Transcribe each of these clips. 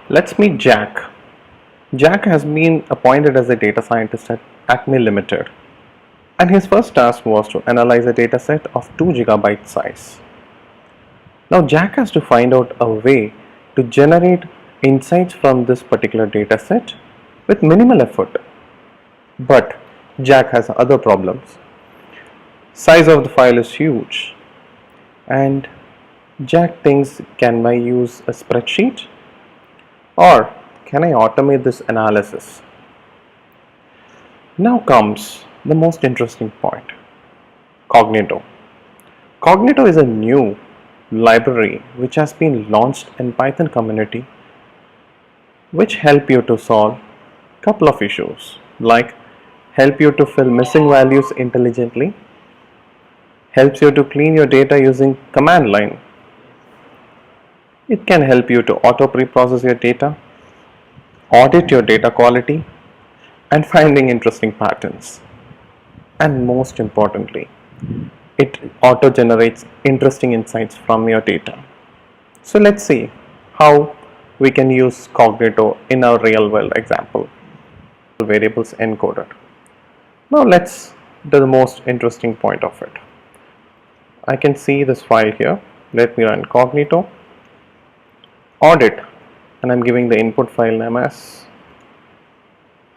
Let's meet Jack. Jack has been appointed as a data scientist at Acme Limited, and his first task was to analyze a dataset of 2 gigabyte size. Now Jack has to find out a way to generate insights from this particular dataset with minimal effort. But Jack has other problems. Size of the file is huge, and Jack thinks, can I use a spreadsheet, or can I automate this analysis? Now comes the most interesting point, Cognito. Cognito is a new library which has been launched in Python community, which help you to solve couple of issues, like help you to fill missing values intelligently, helps you to clean your data using command line. It can help you to auto pre-process your data, audit your data quality, and finding interesting patterns. And most importantly, it auto generates interesting insights from your data. So let's see how we can use Cognito in our real world example. Variables encoded. Now let's do the most interesting point of it. I can see this file here. Let me run Cognito audit, and I'm giving the input file name as,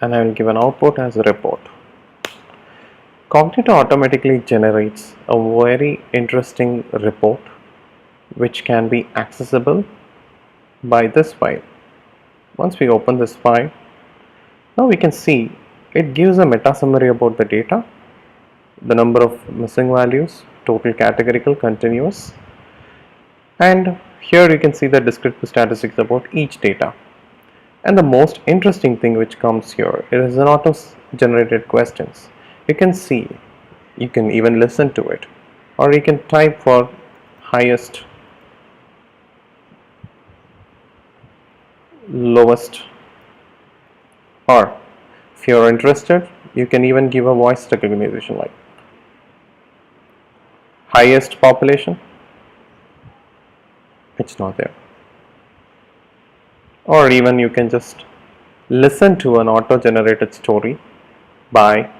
and I will give an output as a report. Cognito automatically generates a very interesting report which can be accessible by this file. Once we open this file, now we can see it gives a meta summary about the data, the number of missing values, total categorical, continuous, and here you can see the descriptive statistics about each data. And the most interesting thing which comes here is an auto generated questions. You can see, you can even listen to it, or you can type for highest, lowest, or if you're interested, you can even give a voice recognition like highest population. It's not there. Or even you can just listen to an auto generated story by.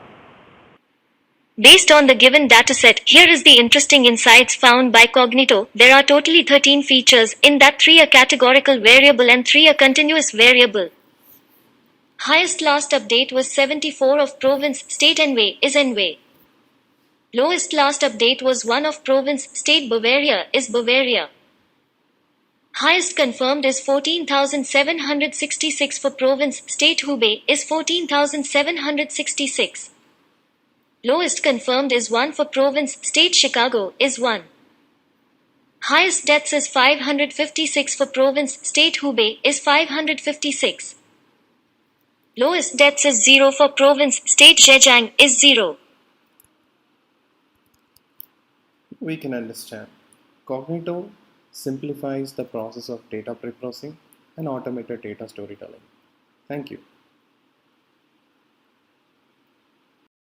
Based on the given dataset, here is the interesting insights found by Cognito. There are totally 13 features, in that 3 a categorical variable and 3 a continuous variable. Highest last update was 74 of province, state Envy is Envy. Lowest last update was 1 of province, state Bavaria is Bavaria. Highest confirmed is 14,766 for province, state Hubei is 14,766. Lowest confirmed is 1 for province, state Chicago is 1. Highest deaths is 556 for province, state Hubei is 556. Lowest deaths is 0 for province, state Zhejiang is 0. We can understand. Cognito simplifies the process of data pre-processing and automated data storytelling. Thank you.